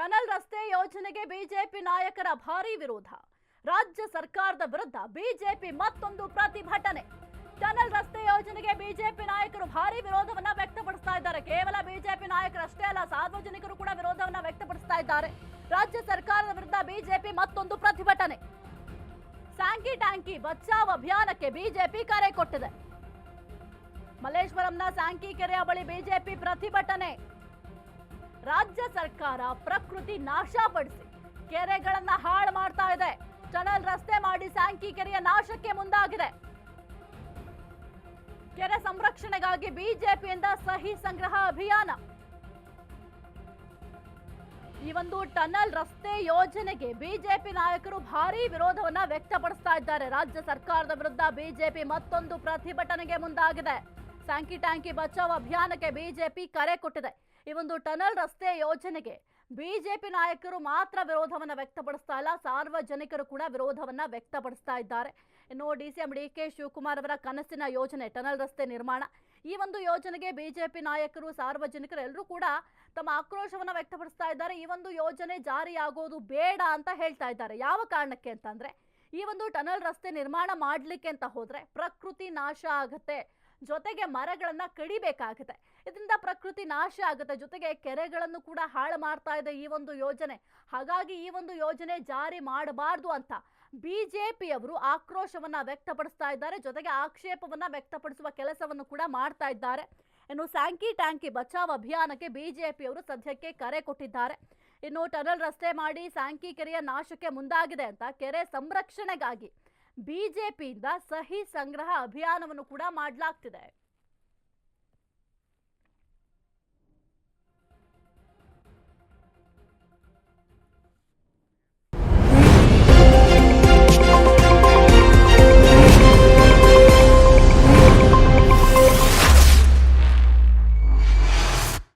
Tunnel ರಸ್ತೆ ಯೋಜನೆಗೆ BJP ನಾಯಕರ ಭಾರೀ ವಿರೋಧ. ರಾಜ್ಯ ಸರ್ಕಾರದ ವಿರುದ್ಧ ಬಿಜೆಪಿ ಮತ್ತೊಂದು ಪ್ರತಿಭಟನೆ. ಟನಲ್ ರಸ್ತೆ ಯೋಜನೆಗೆ ಬಿಜೆಪಿ ನಾಯಕರು ಭಾರೀ ವಿರೋಧವನ್ನ ವ್ಯಕ್ತಪಡಿಸ್ತಾ ಇದ್ದಾರೆ. ಕೇವಲ ಬಿಜೆಪಿ ನಾಯಕರಷ್ಟೇ ಅಲ್ಲ, ಸಾರ್ವಜನಿಕರು ಕೂಡ ವಿರೋಧವನ್ನ ವ್ಯಕ್ತಪಡಿಸ್ತಾ ಇದ್ದಾರೆ. ರಾಜ್ಯ ಸರ್ಕಾರದ ವಿರುದ್ಧ ಬಿಜೆಪಿ ಮತ್ತೊಂದು ಪ್ರತಿಭಟನೆ. ಸ್ಯಾಂಕಿ ಟ್ಯಾಂಕಿ ಬಚಾವ್ ಅಭಿಯಾನಕ್ಕೆ ಬಿಜೆಪಿ ಕರೆ ಕೊಟ್ಟಿದೆ. ಮಲ್ಲೇಶ್ವರಂನ ಸ್ಯಾಂಕಿ ಕೆರೆಯ ಬಳಿ ಬಿಜೆಪಿ ಪ್ರತಿಭಟನೆ. ರಾಜ್ಯ ಸರ್ಕಾರ ಪ್ರಕೃತಿ ನಾಶಪಡಿಸಿ ಕೆರೆಗಳನ್ನ ಹಾಳು ಮಾಡ್ತಾ ಇದೆ. ಟನಲ್ ರಸ್ತೆ ಮಾಡಿ ಸ್ಯಾಂಕಿ ಕೆರೆಯ ನಾಶಕ್ಕೆ ಮುಂದಾಗಿದೆ. ಕೆರೆ ಸಂರಕ್ಷಣೆಗಾಗಿ ಬಿಜೆಪಿಯಿಂದ ಸಹಿ ಸಂಗ್ರಹ ಅಭಿಯಾನ. ಈ ಒಂದು ಟನಲ್ ರಸ್ತೆ ಯೋಜನೆಗೆ ಬಿಜೆಪಿ ನಾಯಕರು ಭಾರೀ ವಿರೋಧವನ್ನ ವ್ಯಕ್ತಪಡಿಸ್ತಾ ಇದ್ದಾರೆ. ರಾಜ್ಯ ಸರ್ಕಾರದ ವಿರುದ್ಧ ಬಿಜೆಪಿ ಮತ್ತೊಂದು ಪ್ರತಿಭಟನೆಗೆ ಮುಂದಾಗಿದೆ. ಸ್ಯಾಂಕಿ ಟ್ಯಾಂಕಿ ಬಚಾವ್ ಅಭಿಯಾನಕ್ಕೆ ಬಿಜೆಪಿ ಕರೆ ಕೊಟ್ಟಿದೆ. ಈ ಒಂದು ಟನಲ್ ರಸ್ತೆ ಯೋಜನೆಗೆ ಬಿಜೆಪಿ ನಾಯಕರು ಮಾತ್ರ ವಿರೋಧವನ್ನ ವ್ಯಕ್ತಪಡಿಸ್ತಾ ಇಲ್ಲ, ಸಾರ್ವಜನಿಕರು ಕೂಡ ವಿರೋಧವನ್ನ ವ್ಯಕ್ತಪಡಿಸ್ತಾ ಇದ್ದಾರೆ. ಇನ್ನು ಡಿಸಿಎಂ ಡಿಕೆ ಶಿವಕುಮಾರ್ ಅವರ ಕನಸಿನ ಯೋಜನೆ ಟನಲ್ ರಸ್ತೆ ನಿರ್ಮಾಣ. ಈ ಒಂದು ಯೋಜನೆಗೆ ಬಿಜೆಪಿ ನಾಯಕರು, ಸಾರ್ವಜನಿಕರು ಎಲ್ಲರೂ ಕೂಡ ತಮ್ಮ ಆಕ್ರೋಶವನ್ನ ವ್ಯಕ್ತಪಡಿಸ್ತಾ ಇದ್ದಾರೆ. ಈ ಒಂದು ಯೋಜನೆ ಜಾರಿಯಾಗೋದು ಬೇಡ ಅಂತ ಹೇಳ್ತಾ ಇದ್ದಾರೆ. ಯಾವ ಕಾರಣಕ್ಕೆ ಅಂತಂದ್ರೆ, ಈ ಒಂದು ಟನಲ್ ರಸ್ತೆ ನಿರ್ಮಾಣ ಮಾಡ್ಲಿಕ್ಕೆ ಅಂತ ಹೋದ್ರೆ ಪ್ರಕೃತಿ ನಾಶ ಆಗುತ್ತೆ, ಜೊತೆಗೆ ಮರಗಳನ್ನ ಕಡಿಬೇಕಾಗುತ್ತೆ. ಇದರಿಂದ ಪ್ರಕೃತಿ ನಾಶ ಆಗುತ್ತೆ, ಜೊತೆಗೆ ಕೆರೆಗಳನ್ನು ಕೂಡ ಹಾಳು ಮಾಡ್ತಾ ಇದೆ ಈ ಒಂದು ಯೋಜನೆ. ಹಾಗಾಗಿ ಈ ಒಂದು ಯೋಜನೆ ಜಾರಿ ಮಾಡಬಾರ್ದು ಅಂತ ಬಿಜೆಪಿಯವರು ಆಕ್ರೋಶವನ್ನ ವ್ಯಕ್ತಪಡಿಸ್ತಾ ಇದ್ದಾರೆ. ಜೊತೆಗೆ ಆಕ್ಷೇಪವನ್ನ ವ್ಯಕ್ತಪಡಿಸುವ ಕೆಲಸವನ್ನು ಕೂಡ ಮಾಡ್ತಾ ಇದ್ದಾರೆ. ಇನ್ನು ಸ್ಯಾಂಕಿ ಟ್ಯಾಂಕಿ ಬಚಾವ್ ಅಭಿಯಾನಕ್ಕೆ ಬಿಜೆಪಿಯವರು ಸದ್ಯಕ್ಕೆ ಕರೆ ಕೊಟ್ಟಿದ್ದಾರೆ. ಇನ್ನು ಟನಲ್ ರಸ್ತೆ ಮಾಡಿ ಸ್ಯಾಂಕಿ ಕೆರೆಯ ನಾಶಕ್ಕೆ ಮುಂದಾಗಿದೆ ಅಂತ ಕೆರೆ ಸಂರಕ್ಷಣೆಗಾಗಿ ಬಿಜೆಪಿಯಿಂದ ಸಹಿ ಸಂಗ್ರಹ ಅಭಿಯಾನವನ್ನು ಕೂಡ ಮಾಡಲಾಗ್ತಿದೆ.